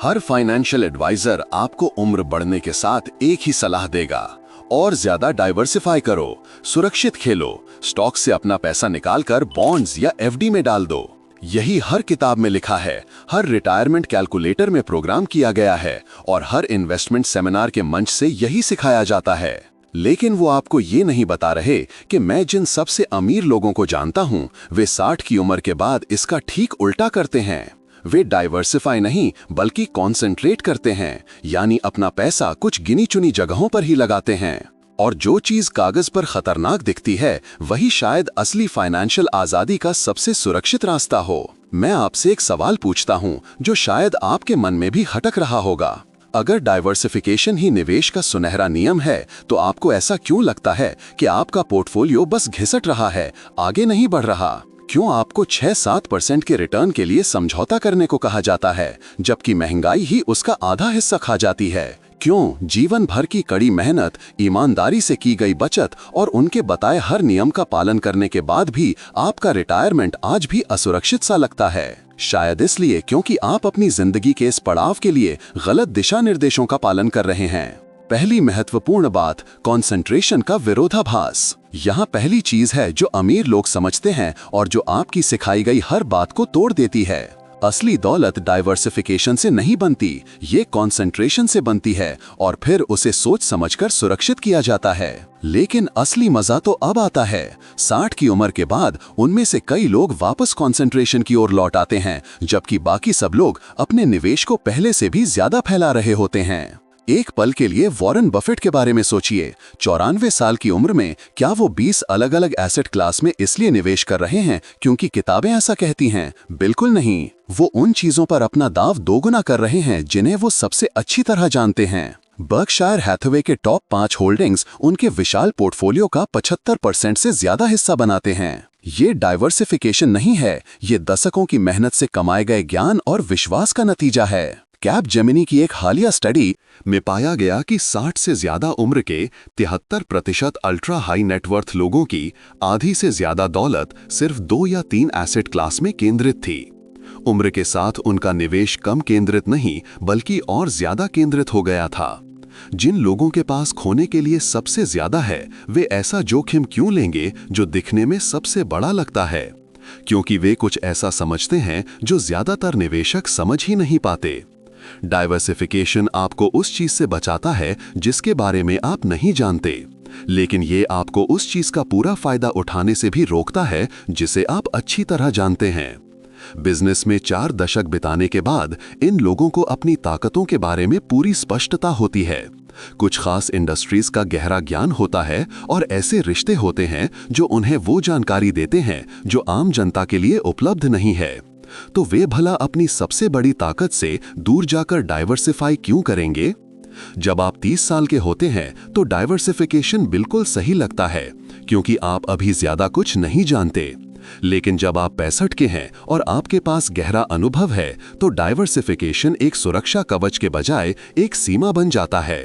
हर financial adviser आपको उम्र बढ़ने के साथ एक ही सलाह देगा, और ज्यादा डाइवर्सिफाई करो, सुरक्षित खेलो, स्टॉक से अपना पैसा निकालकर बॉन्ड्स या एफडी में डाल दो। यही हर किताब में लिखा है, हर रिटायरमेंट कैलकुलेटर में प्रोग्राम किया गया है और हर इन्वेस्टमेंट सेमिनार के मंच से यही सिखाया जाता है। लेकिन वो आपको ये नहीं बता रहे कि मैं जिन सबसे अमीर लोगों को जानता हूं, वे 60 की उम्र के बाद इसका ठीक उल्टा करते हैं। वे डाइवर्सिफाई नहीं बल्कि कॉन्सेंट्रेट करते हैं, यानी अपना पैसा कुछ गिनी चुनी जगहों पर ही लगाते हैं। और जो चीज कागज पर खतरनाक दिखती है, वही शायद असली फाइनेंशियल आजादी का सबसे सुरक्षित रास्ता हो। मैं आपसे एक सवाल पूछता हूं जो शायद आपके मन में भी खटक रहा होगा। अगर डाइवर्सिफिकेशन ही निवेश का सुनहरा नियम है, तो आपको ऐसा क्यों लगता है कि आपका पोर्टफोलियो बस घिसट रहा है, आगे नहीं बढ़ रहा? क्यों आपको 6-7% के रिटर्न के लिए समझौता करने को कहा जाता है, जबकि महंगाई ही उसका आधा हिस्सा खा जाती है? क्यों जीवन भर की कड़ी मेहनत, ईमानदारी से की गई बचत और उनके बताए हर नियम का पालन करने के बाद भी आपका रिटायरमेंट आज भी असुरक्षित सा लगता है? शायद इसलिए क्योंकि आप अपनी जिंदगी के इस पड़ाव के लिए गलत दिशा निर्देशों का पालन कर रहे हैं। पहली महत्वपूर्ण बात, कंसंट्रेशन का विरोधाभास। यहाँ पहली चीज है जो अमीर लोग समझते हैं और जो आपकी सिखाई गई हर बात को तोड़ देती है। असली दौलत डाइवर्सिफिकेशन से नहीं बनती, ये कंसंट्रेशन से बनती है और फिर उसे सोच समझकर सुरक्षित किया जाता है। लेकिन असली मजा तो अब आता है। 60 की उम्र के बाद उनमें से कई लोग वापस कंसंट्रेशन की ओर लौट आते हैं, जबकि बाकी सब लोग अपने निवेश को पहले से भी ज्यादा फैला रहे होते हैं। एक पल के लिए वॉरेन बफेट के बारे में सोचिए। 94 साल की उम्र में क्या वो 20 अलग अलग एसेट क्लास में इसलिए निवेश कर रहे हैं क्योंकि किताबें ऐसा कहती हैं? बिल्कुल नहीं। वो उन चीजों पर अपना दाव दोगुना कर रहे हैं जिन्हें वो सबसे अच्छी तरह जानते हैं। बर्कशायर हैथवे के टॉप 5 होल्डिंग्स उनके विशाल पोर्टफोलियो का 75% से ज्यादा हिस्सा बनाते हैं। ये डाइवर्सिफिकेशन नहीं है, ये दशकों की मेहनत से कमाए गए ज्ञान और विश्वास का नतीजा है। कैपजेमिनी की एक हालिया स्टडी में पाया गया कि 60 से ज्यादा उम्र के 73% अल्ट्रा हाई नेटवर्थ लोगों की आधी से ज्यादा दौलत सिर्फ 2 या 3 एसेट क्लास में केंद्रित थी। उम्र के साथ उनका निवेश कम केंद्रित नहीं बल्कि और ज्यादा केंद्रित हो गया था। जिन लोगों के पास खोने के लिए सबसे ज्यादा है, वे ऐसा जोखिम क्यों लेंगे जो दिखने में सबसे बड़ा लगता है? क्योंकि वे कुछ ऐसा समझते हैं जो ज्यादातर निवेशक समझ ही नहीं पाते। डाइवर्सिफिकेशन आपको उस चीज से बचाता है जिसके बारे में आप नहीं जानते, लेकिन ये आपको उस चीज का पूरा फायदा उठाने से भी रोकता है जिसे आप अच्छी तरह जानते हैं। बिजनेस में 4 दशक बिताने के बाद इन लोगों को अपनी ताकतों के बारे में पूरी स्पष्टता होती है। कुछ खास इंडस्ट्रीज का गहरा ज्ञान होता है और ऐसे रिश्ते होते हैं जो उन्हें वो जानकारी देते हैं जो आम जनता के लिए उपलब्ध नहीं है। तो वे भला अपनी सबसे बड़ी ताकत से दूर जाकर डाइवर्सिफाई क्यों करेंगे? जब आप 30 साल के होते हैं तो डाइवर्सिफिकेशन बिल्कुल सही लगता है, क्योंकि आप अभी ज्यादा कुछ नहीं जानते। लेकिन जब आप 65 के हैं और आपके पास गहरा अनुभव है, तो डाइवर्सिफिकेशन एक सुरक्षा कवच के बजाय एक सीमा बन जाता है।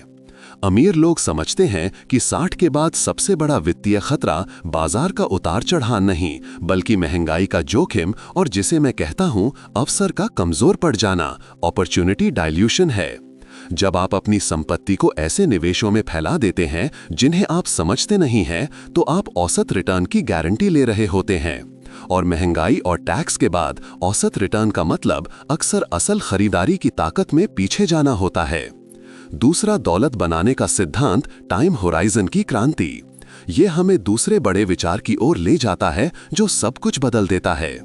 अमीर लोग समझते हैं कि 60 के बाद सबसे बड़ा वित्तीय खतरा बाजार का उतार चढ़ाव नहीं, बल्कि महंगाई का जोखिम और जिसे मैं कहता हूं अवसर का कमजोर पड़ जाना, अपॉर्चुनिटी डाइल्यूशन है। जब आप अपनी संपत्ति को ऐसे निवेशों में फैला देते हैं जिन्हें आप समझते नहीं हैं, तो आप औसत रिटर्न की गारंटी ले रहे होते हैं। और महंगाई और टैक्स के बाद औसत रिटर्न का मतलब अक्सर असल खरीदारी की ताकत में पीछे जाना होता है। दूसरा, दौलत बनाने का सिद्धांत, टाइम होराइजन की क्रांति। यह हमें दूसरे बड़े विचार की ओर ले जाता है जो सब कुछ बदल देता है।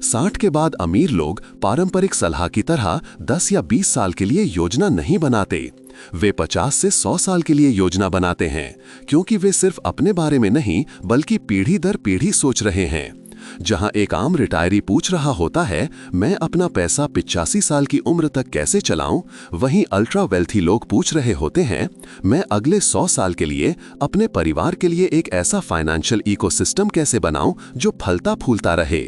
60 के बाद अमीर लोग पारंपरिक सलाह की तरह 10 या 20 साल के लिए योजना नहीं बनाते। वे 50 से 100 साल के लिए योजना बनाते हैं, क्योंकि वे सिर्फ अपने बारे में नहीं बल्कि पीढ़ी दर पीढ़ी सोच रहे हैं। जहां एक आम रिटायरी पूछ रहा होता है, मैं अपना पैसा 85 साल की उम्र तक कैसे चलाऊं, वहीं अल्ट्रा वेल्थी लोग पूछ रहे होते हैं, मैं अगले 100 साल के लिए अपने परिवार के लिए एक ऐसा फाइनेंशियल इकोसिस्टम कैसे बनाऊं जो फलता फूलता रहे।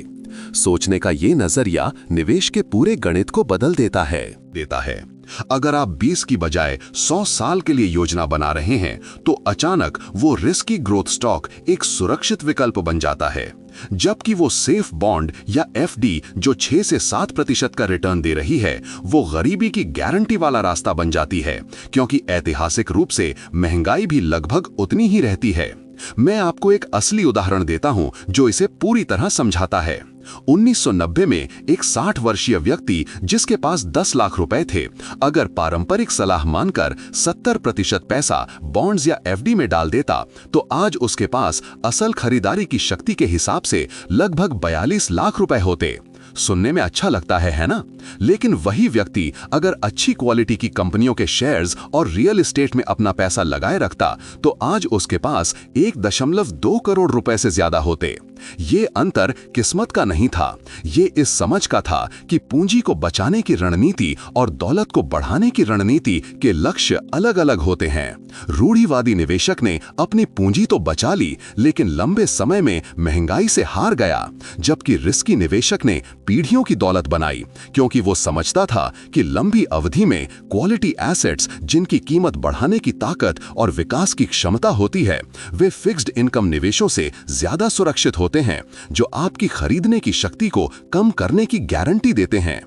सोचने का ये नजरिया निवेश के पूरे गणित को बदल देता है। अगर आप 20 की बजाय 100 साल के लिए योजना बना रहे हैं, तो अचानक वो रिस्की ग्रोथ स्टॉक एक सुरक्षित विकल्प बन जाता है। जबकि वो सेफ बॉन्ड या एफडी जो 6 से 7% का रिटर्न दे रही है, वो गरीबी की गारंटी वाला रास्ता बन जाती है, क्योंकि ऐतिहासिक रूप से महंगाई भी लगभग उतनी ही रहती है। मैं आपको एक असली उदाहरण देता हूं जो इसे पूरी तरह समझाता है। 1990 में एक 60 वर्षीय व्यक्ति जिसके पास 10 लाख रुपए थे, अगर पारंपरिक सलाह मानकर 70% पैसा बॉन्ड्स या एफडी में डाल देता, तो आज उसके पास असल खरीदारी की शक्ति के हिसाब से लगभग 42 लाख रुपए होते। सुनने में अच्छा लगता है ना? लेकिन वही व्यक्ति अगर अच्छी क्वालिटी की कंपनियों के शेयर्स और रियल एस्टेट में अपना पैसा लगाए रखता, तो आज उसके पास 1.2 करोड़ रुपए से ज्यादा होते। ये अंतर किस्मत का नहीं था, ये इस समझ का था कि पूंजी को बचाने की रणनीति और दौलत को बढ़ाने की रणनीति के लक्ष्य अलग अलग होते हैं। रूढ़िवादी निवेशक ने अपनी पूंजी तो बचा ली, लेकिन लंबे समय में महंगाई से हार गया, जबकि रिस्की निवेशक ने पीढ़ियों की दौलत बनाई, क्योंकि वो समझता था कि लंबी अवधि में क्वालिटी एसेट्स जिनकी कीमत बढ़ाने की ताकत और विकास की क्षमता होती है, वे फिक्स्ड इनकम निवेशों से ज्यादा सुरक्षित होते हैं, जो आपकी खरीदने की शक्ति को कम करने की गारंटी देते हैं।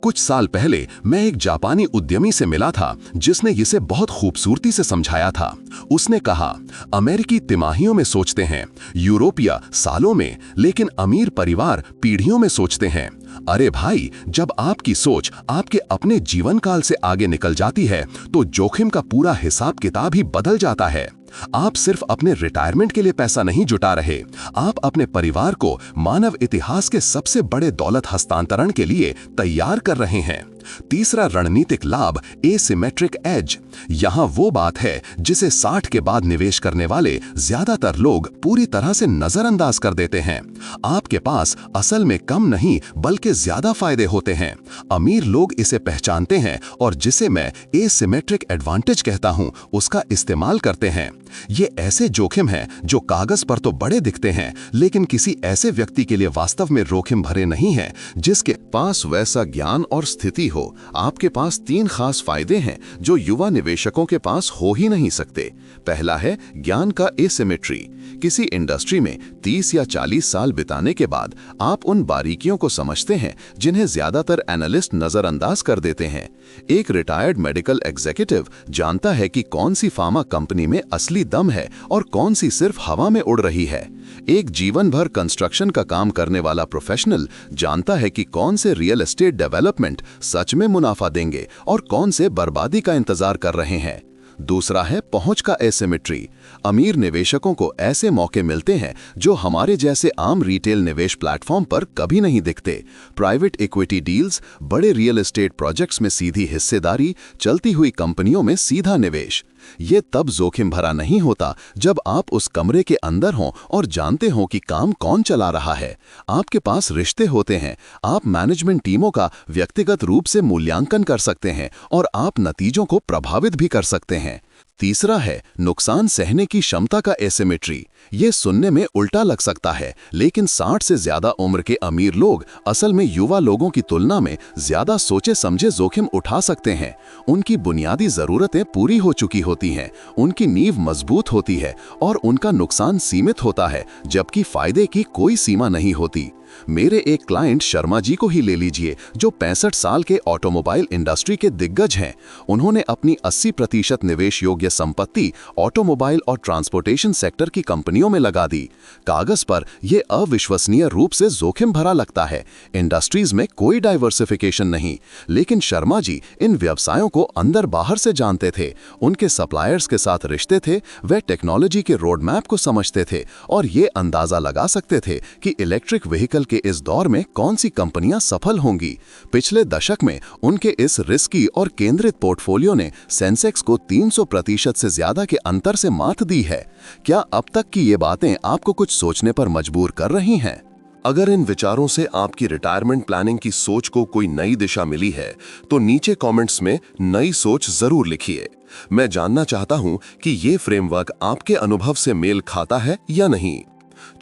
कुछ साल पहले मैं एक जापानी उद्यमी से मिला था जिसने इसे बहुत खूबसूरती से समझाया था। उसने कहा, अमेरिकी तिमाहियों में सोचते हैं, यूरोपीय सालों में, लेकिन अमीर परिवार पीढ़ियों में सोचते हैं। अरे भाई, जब आपकी सोच आपके अपने जीवन काल से आगे निकल जाती है, तो जोखिम का पूरा हिसाब किताब ही बदल जाता है। आप सिर्फ अपने रिटायरमेंट के लिए पैसा नहीं जुटा रहे, आप अपने परिवार को मानव इतिहास के सबसे बड़े दौलत हस्तांतरण के लिए तैयार कर रहे हैं। तीसरा रणनीतिक लाभ, एसिमेट्रिक एज। यहां वो बात है जिसे 60 के बाद निवेश करने वाले ज्यादातर लोग पूरी तरह से नजरअंदाज कर देते हैं। आपके पास असल में कम नहीं बल्कि ज्यादा फायदे होते हैं। अमीर लोग इसे पहचानते हैं और जिसे मैं एसिमेट्रिक एडवांटेज कहता हूं, उसका इस्तेमाल करते हैं। ये ऐसे जोखिम हैं जो कागज पर तो बड़े दिखते हैं, लेकिन किसी ऐसे व्यक्ति के लिए वास्तव में जोखिम भरे नहीं हैं जिसके पास वैसा ज्ञान और स्थिति हो। आपके पास 3 खास फायदे हैं जो युवा निवेशकों के पास हो ही नहीं सकते। पहला है ज्ञान का एसिमेट्री। किसी इंडस्ट्री में 30 या 40 साल बिताने के बाद आप उन बारीकियों को समझते हैं जिन्हें ज्यादातर एनालिस्ट नजरअंदाज कर देते हैं। एक रिटायर्ड मेडिकल एग्जीक्यूटिव जानता है कि कौन सी फार्मा कंपनी में असली दम है और कौन सी सिर्फ हवा में उड़ रही है। एक जीवन भर कंस्ट्रक्शन का काम करने वाला प्रोफेशनल जानता है कि कौन से रियल एस्टेट डेवलपमेंट सच में मुनाफा देंगे और कौन से बर्बादी का इंतजार कर रहे हैं। दूसरा है पहुंच का एसिमेट्री। अमीर निवेशकों को ऐसे मौके मिलते हैं जो हमारे जैसे आम रिटेल निवेश प्लेटफॉर्म पर कभी नहीं दिखते। प्राइवेट इक्विटी डील्स, बड़े रियल एस्टेट प्रोजेक्ट्स में सीधी हिस्सेदारी, चलती हुई कंपनियों में सीधा निवेश। ये तब जोखिम भरा नहीं होता जब आप उस कमरे के अंदर हों और जानते हों कि काम कौन चला रहा है। आपके पास रिश्ते होते हैं, आप मैनेजमेंट टीमों का व्यक्तिगत रूप से मूल्यांकन कर सकते हैं और आप नतीजों को प्रभावित भी कर सकते हैं। तीसरा है नुकसान सहने की क्षमता का एसिमेट्री। ये सुनने में उल्टा लग सकता है, लेकिन 60 से ज्यादा उम्र के अमीर लोग असल में युवा लोगों की तुलना में ज्यादा सोचे समझे जोखिम उठा सकते हैं। उनकी बुनियादी जरूरतें पूरी हो चुकी होती हैं, उनकी नींव मजबूत होती है और उनका नुकसान सीमित होता है, जबकि फायदे की कोई सीमा नहीं होती। मेरे एक क्लाइंट शर्मा जी को ही ले लीजिए, जो 65 साल के ऑटोमोबाइल इंडस्ट्री के दिग्गज हैं। उन्होंने अपनी 80% निवेश योग्य संपत्ति ऑटोमोबाइल और ट्रांसपोर्टेशन सेक्टर की कंपनियों में लगा दी। कागज पर यह अविश्वसनीय रूप से जोखिम भरा लगता है, इंडस्ट्रीज में कोई डाइवर्सिफिकेशन नहीं, लेकिन शर्मा जी इन व्यवसायों को अंदर बाहर से जानते थे। उनके सप्लायर्स के साथ रिश्ते थे, वे टेक्नोलॉजी के रोड मैप को समझते थे और ये अंदाजा लगा सकते थे कि इलेक्ट्रिक व्हीकल के इस दौर में कौन सी कंपनियां सफल होंगी। पिछले दशक में उनके इस रिस्की और केंद्रित पोर्टफोलियो ने सेंसेक्स को 300% से ज्यादा के अंतर से मात दी है। क्या अब तक की ये बातें आपको कुछ सोचने पर मजबूर कर रही हैं? अगर इन विचारों से आपकी रिटायरमेंट प्लानिंग की सोच को कोई नई दिशा मिली है, तो नीचे कमेंट्स में नई सोच जरूर लिखिए। मैं जानना चाहता हूं कि ये फ्रेमवर्क आपके अनुभव से मेल खाता है या नहीं।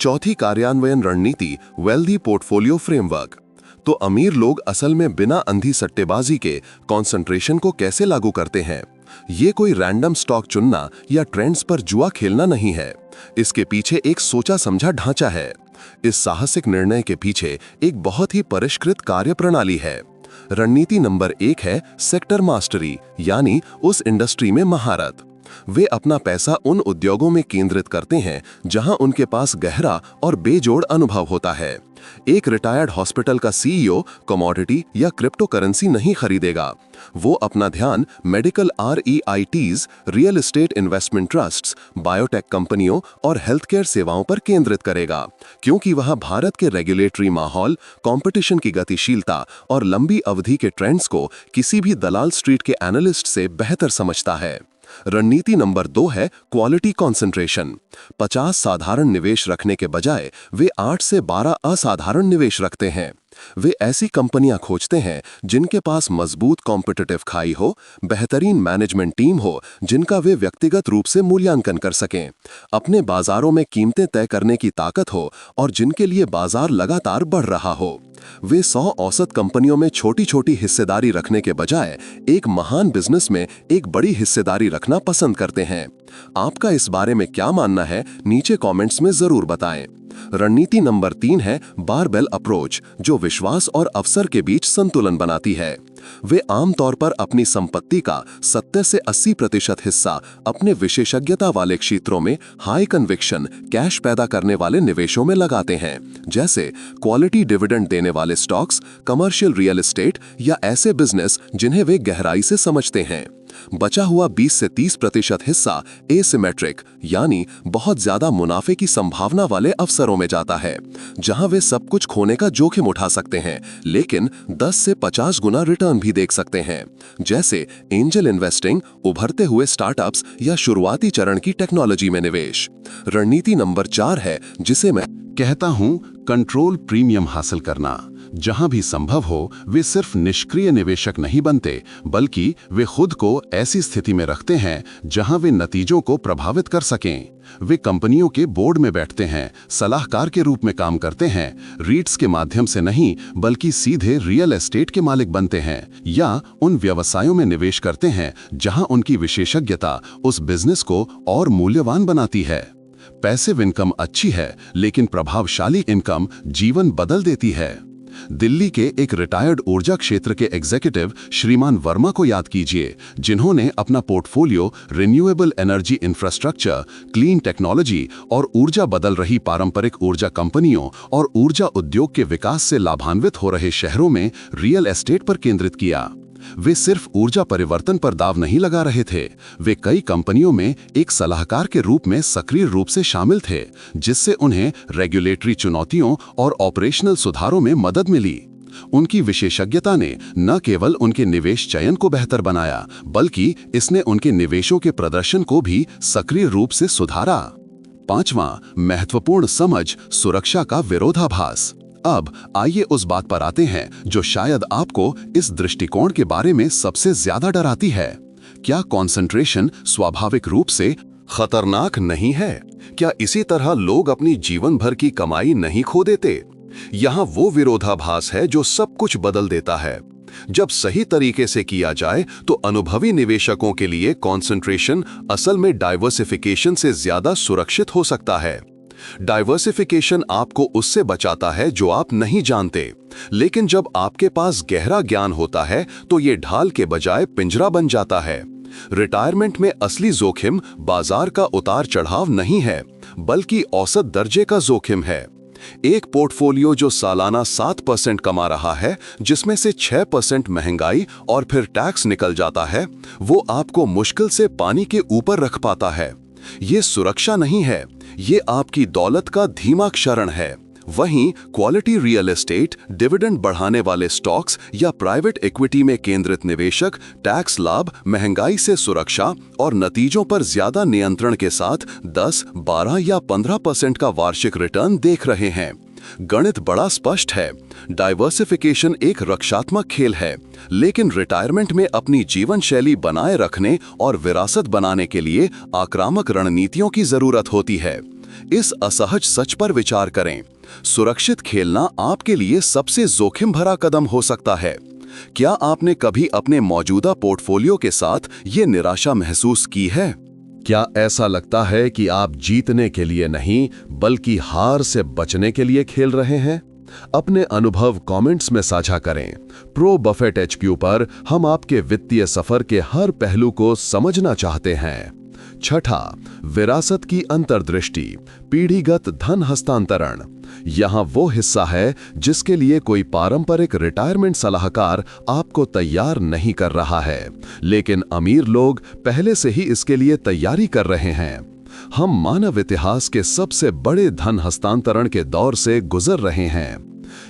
चौथी कार्यान्वयन रणनीति, वेल्दी पोर्टफोलियो फ्रेमवर्क। तो अमीर लोग असल में बिना अंधी सट्टेबाजी के कंसंट्रेशन को कैसे लागू करते हैं? ये कोई रैंडम स्टॉक चुनना या ट्रेंड्स पर जुआ खेलना नहीं है। इसके पीछे एक सोचा समझा ढांचा है। इस साहसिक निर्णय के पीछे एक बहुत ही परिष्कृत कार्यप्रणाली है। रणनीति नंबर 1 है सेक्टर मास्टरी, यानी उस इंडस्ट्री में महारत। वे अपना पैसा उन उद्योगों में केंद्रित करते हैं जहां उनके पास गहरा और बेजोड़ अनुभव होता है। एक रिटायर्ड हॉस्पिटल का सीईओ कमोडिटी या क्रिप्टो करेंसी नहीं खरीदेगा। वो अपना ध्यान medical REITs, real estate investment trusts, biotech कंपनियों और हेल्थ केयर सेवाओं पर केंद्रित करेगा, क्योंकि वह भारत के रेगुलेटरी माहौल, कंपटीशन की गतिशीलता और लंबी अवधि के ट्रेंड्स को किसी भी दलाल स्ट्रीट के एनालिस्ट से बेहतर समझता है। रणनीति नंबर 2 है क्वालिटी कंसंट्रेशन। 50 साधारण निवेश रखने के बजाय वे 8 से 12 असाधारण निवेश रखते हैं। वे ऐसी कंपनियां खोजते हैं जिनके पास मजबूत कॉम्पिटिटिव खाई हो, बेहतरीन मैनेजमेंट टीम हो जिनका वे व्यक्तिगत रूप से मूल्यांकन कर सकें, अपने बाजारों में कीमतें तय करने की ताकत हो और जिनके लिए बाजार लगातार बढ़ रहा हो। वे 100 औसत कंपनियों में छोटी छोटी हिस्सेदारी रखने के बजाय एक महान बिजनेस में एक बड़ी हिस्सेदारी रखना पसंद करते हैं। आपका इस बारे में क्या मानना है, नीचे कमेंट्स में जरूर बताएं। रणनीति नंबर 3 है बारबेल अप्रोच, जो विश्वास और अवसर के बीच संतुलन बनाती है। वे आमतौर पर अपनी संपत्ति का 70 से 80% हिस्सा अपने विशेषज्ञता वाले क्षेत्रों में हाई कन्विक्शन कैश पैदा करने वाले निवेशों में लगाते हैं, जैसे क्वालिटी डिविडेंड देने वाले स्टॉक्स, कमर्शियल रियल एस्टेट या ऐसे बिजनेस जिन्हें वे गहराई से समझते हैं। बचा हुआ 20 से 30% हिस्सा एसिमेट्रिक, यानी बहुत ज्यादा मुनाफे की संभावना वाले अवसरों में जाता है, जहां वे सब कुछ खोने का जोखिम उठा सकते हैं लेकिन 10 से 50 गुना रिटर्न भी देख सकते हैं, जैसे एंजल इन्वेस्टिंग, उभरते हुए स्टार्टअप्स या शुरुआती चरण की टेक्नोलॉजी में निवेश। रणनीति नंबर 4 है जिसे मैं कहता हूं कंट्रोल प्रीमियम हासिल करना। जहां भी संभव हो वे सिर्फ निष्क्रिय निवेशक नहीं बनते, बल्कि वे खुद को ऐसी स्थिति में रखते हैं जहां वे नतीजों को प्रभावित कर सकें। वे कंपनियों के बोर्ड में बैठते हैं, सलाहकार के रूप में काम करते हैं, रीट्स के माध्यम से नहीं बल्कि सीधे रियल एस्टेट के मालिक बनते हैं, या उन व्यवसायों में निवेश करते हैं जहां उनकी विशेषज्ञता उस बिजनेस को और मूल्यवान बनाती है। पैसिव इनकम अच्छी है, लेकिन प्रभावशाली इनकम जीवन बदल देती है। दिल्ली के एक रिटायर्ड ऊर्जा क्षेत्र के एग्जीक्यूटिव श्रीमान वर्मा को याद कीजिए, जिन्होंने अपना portfolio renewable energy infrastructure, clean technology और ऊर्जा बदल रही पारंपरिक ऊर्जा कंपनियों और ऊर्जा उद्योग के विकास से लाभान्वित हो रहे शहरों में रियल एस्टेट पर केंद्रित किया। वे सिर्फ ऊर्जा परिवर्तन पर दाव नहीं लगा रहे थे, वे कई कंपनियों में एक सलाहकार के रूप में सक्रिय रूप से शामिल थे, जिससे उन्हें रेगुलेटरी चुनौतियों और ऑपरेशनल सुधारों में मदद मिली। उनकी विशेषज्ञता ने न केवल उनके निवेश चयन को बेहतर बनाया, बल्कि इसने उनके निवेशों के प्रदर्शन को भी सक्रिय रूप से सुधारा। 5वां महत्वपूर्ण समझ, सुरक्षा का विरोधाभास। अब आइए उस बात पर आते हैं जो शायद आपको इस दृष्टिकोण के बारे में सबसे ज्यादा डराती है। क्या कंसंट्रेशन स्वाभाविक रूप से खतरनाक नहीं है? क्या इसी तरह लोग अपनी जीवन भर की कमाई नहीं खो देते? यहाँ वो विरोधाभास है जो सब कुछ बदल देता है। जब सही तरीके से किया जाए तो अनुभवी निवेशकों के लिए कंसंट्रेशन असल में डाइवर्सिफिकेशन से ज्यादा सुरक्षित हो सकता है। डाइवर्सिफिकेशन आपको उससे बचाता है जो आप नहीं जानते, लेकिन जब आपके पास गहरा ज्ञान होता है तो ये ढाल के बजाय पिंजरा बन जाता है। रिटायरमेंट में असली जोखिम बाजार का उतार चढ़ाव नहीं है, बल्कि औसत दर्जे का जोखिम है। एक पोर्टफोलियो जो सालाना 7% कमा रहा है, जिसमें से 6% महंगाई और फिर टैक्स निकल जाता है, वो आपको मुश्किल से पानी के ऊपर रख पाता है। ये सुरक्षा नहीं है, ये आपकी दौलत का धीमा क्षरण है। वहीं क्वालिटी रियल एस्टेट, डिविडेंड बढ़ाने वाले स्टॉक्स या प्राइवेट इक्विटी में केंद्रित निवेशक टैक्स लाभ, महंगाई से सुरक्षा और नतीजों पर ज्यादा नियंत्रण के साथ 10, 12 या 15% का वार्षिक रिटर्न देख रहे हैं। गणित बड़ा स्पष्ट है। डाइवर्सिफिकेशन एक रक्षात्मक खेल है, लेकिन रिटायरमेंट में अपनी जीवन शैली बनाए रखने और विरासत बनाने के लिए आक्रामक रणनीतियों की जरूरत होती है। इस असहज सच पर विचार करें। सुरक्षित खेलना आपके लिए सबसे जोखिम भरा कदम हो सकता है। क्या आपने कभी अपने मौजूदा पोर्टफोलियो के साथ ये निराशा महसूस की है? क्या ऐसा लगता है कि आप जीतने के लिए नहीं बल्कि हार से बचने के लिए खेल रहे हैं? अपने अनुभव कमेंट्स में साझा करें। प्रो बफेट HQ पर हम आपके वित्तीय सफर के हर पहलू को समझना चाहते हैं। छठा, विरासत की अंतर्दृष्टि, पीढ़ीगत धन हस्तांतरण। यहां वो हिस्सा है जिसके लिए कोई पारंपरिक रिटायरमेंट सलाहकार आपको तैयार नहीं कर रहा है, लेकिन अमीर लोग पहले से ही इसके लिए तैयारी कर रहे हैं। हम मानव इतिहास के सबसे बड़े धन हस्तांतरण के दौर से गुजर रहे हैं।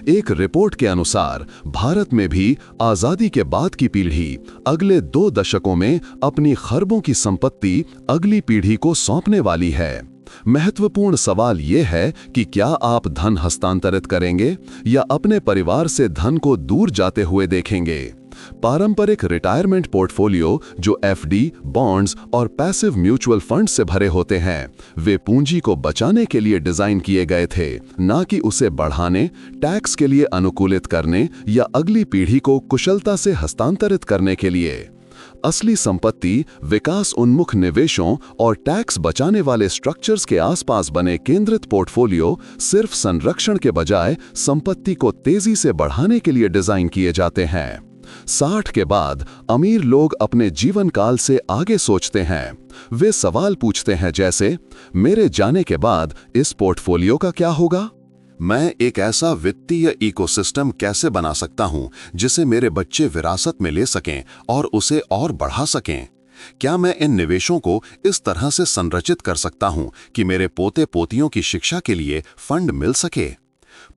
एक रिपोर्ट के अनुसार भारत में भी आजादी के बाद की पीढ़ी अगले 2 दशकों में अपनी खरबों की संपत्ति अगली पीढ़ी को सौंपने वाली है। महत्वपूर्ण सवाल यह है कि क्या आप धन हस्तांतरित करेंगे या अपने परिवार से धन को दूर जाते हुए देखेंगे? पारंपरिक रिटायरमेंट पोर्टफोलियो जो FD, बॉन्ड्स और पैसिव म्यूचुअल फंड से भरे होते हैं, वे पूंजी को बचाने के लिए डिजाइन किए गए थे, ना कि उसे बढ़ाने, टैक्स के लिए अनुकूलित करने या अगली पीढ़ी को कुशलता से हस्तांतरित करने के लिए। असली संपत्ति विकास उन्मुख निवेशों और टैक्स बचाने वाले स्ट्रक्चर्स के आसपास बने केंद्रित पोर्टफोलियो सिर्फ संरक्षण के बजाय संपत्ति को तेजी से बढ़ाने के लिए डिजाइन किए जाते हैं। 60 के बाद अमीर लोग अपने जीवन काल से आगे सोचते हैं। वे सवाल पूछते हैं जैसे, मेरे जाने के बाद इस पोर्टफोलियो का क्या होगा? मैं एक ऐसा वित्तीय इकोसिस्टम कैसे बना सकता हूं जिसे मेरे बच्चे विरासत में ले सकें और उसे और बढ़ा सकें? क्या मैं इन निवेशों को इस तरह से संरचित कर सकता हूं कि मेरे पोते पोतियों की शिक्षा के लिए फंड मिल सके?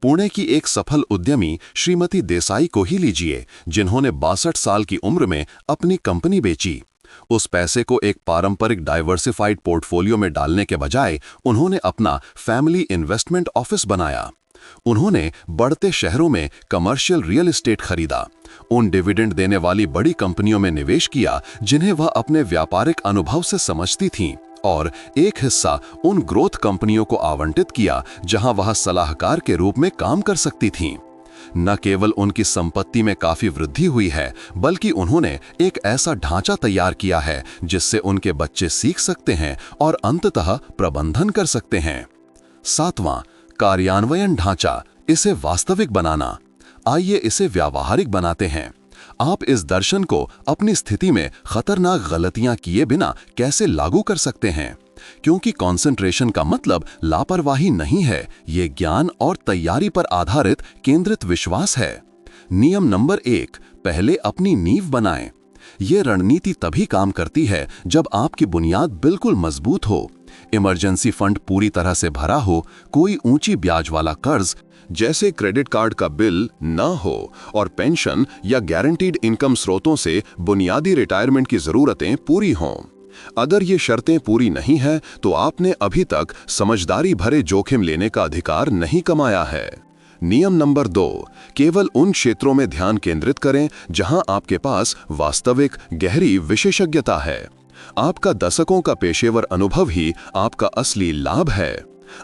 पुणे की एक सफल उद्यमी श्रीमती देसाई को ही लीजिए, जिन्होंने 62 साल की उम्र में अपनी कंपनी बेची। उस पैसे को एक पारंपरिक डाइवर्सिफाइड पोर्टफोलियो में डालने के बजाय उन्होंने अपना फैमिली इन्वेस्टमेंट ऑफिस बनाया। उन्होंने बढ़ते शहरों में कमर्शियल रियल एस्टेट खरीदा, उन डिविडेंड देने वाली बड़ी कंपनियों में निवेश किया जिन्हें वह अपने व्यापारिक अनुभव से समझती थीं, और एक हिस्सा उन ग्रोथ कंपनियों को आवंटित किया जहां वह सलाहकार के रूप में काम कर सकती थीं। न केवल उनकी संपत्ति में काफी वृद्धि हुई है, बल्कि उन्होंने एक ऐसा ढांचा तैयार किया है जिससे उनके बच्चे सीख सकते हैं और अंततः प्रबंधन कर सकते हैं। 7वां, कार्यान्वयन ढांचा, इसे वास्तविक बनाना। आइए इसे व्यावहारिक बनाते हैं। आप इस दर्शन को अपनी स्थिति में खतरनाक गलतियां किए बिना कैसे लागू कर सकते हैं? क्योंकि कंसंट्रेशन का मतलब लापरवाही नहीं है, ये ज्ञान और तैयारी पर आधारित केंद्रित विश्वास है। नियम नंबर 1, पहले अपनी नींव बनाएं। ये रणनीति तभी काम करती है जब आपकी बुनियाद बिल्कुल मजबूत हो, इमरजेंसी फंड पूरी तरह से भरा हो, कोई ऊंची ब्याज वाला कर्ज जैसे क्रेडिट कार्ड का बिल ना हो, और पेंशन या गारंटीड इनकम स्रोतों से बुनियादी रिटायरमेंट की जरूरतें पूरी हों। अगर ये शर्तें पूरी नहीं हैं, तो आपने अभी तक समझदारी भरे जोखिम लेने का अधिकार नहीं कमाया है। नियम नंबर 2, केवल उन क्षेत्रों में ध्यान केंद्रित करें जहां आपके पास वास्तविक गहरी विशेषज्ञता है। आपका दशकों का पेशेवर अनुभव ही आपका असली लाभ है।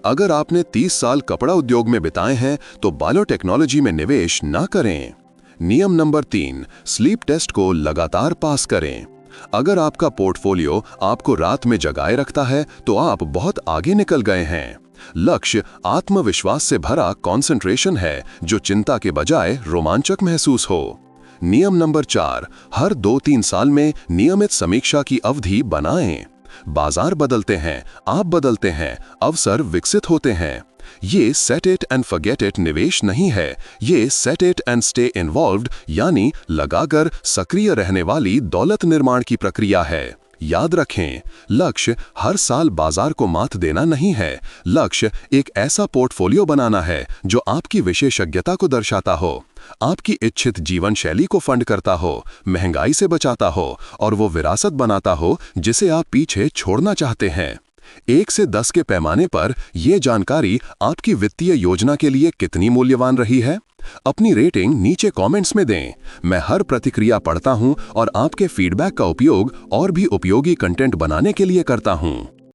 अगर आपने 30 साल कपड़ा उद्योग में बिताए हैं, तो बायोटेक्नोलॉजी में निवेश ना करें। नियम नंबर 3, स्लीप टेस्ट को लगातार पास करें। अगर आपका पोर्टफोलियो आपको रात में जगाए रखता है, तो आप बहुत आगे निकल गए हैं। लक्ष्य आत्मविश्वास से भरा कंसंट्रेशन है, जो चिंता के बजाय रोमांचक महसूस हो। नियम नंबर 4, हर 2-3 साल में नियमित समीक्षा की अवधि बनाएं। बाजार बदलते हैं, आप बदलते हैं, अवसर विकसित होते हैं। ये set it and forget it निवेश नहीं है, ये set it and stay involved यानी लगाकर सक्रिय रहने वाली दौलत निर्माण की प्रक्रिया है। याद रखें, लक्ष्य हर साल बाजार को मात देना नहीं है। लक्ष्य एक ऐसा पोर्टफोलियो बनाना है जो आपकी विशेषज्ञता को दर्शाता हो, आपकी इच्छित जीवन शैली को फंड करता हो, महंगाई से बचाता हो और वो विरासत बनाता हो जिसे आप पीछे छोड़ना चाहते हैं। 1 से 10 के पैमाने पर यह जानकारी आपकी वित्तीय योजना के लिए कितनी मूल्यवान रही है? अपनी रेटिंग नीचे कमेंट्स में दें। मैं हर प्रतिक्रिया पढ़ता हूं और आपके फीडबैक का उपयोग और भी उपयोगी कंटेंट बनाने के लिए करता हूं।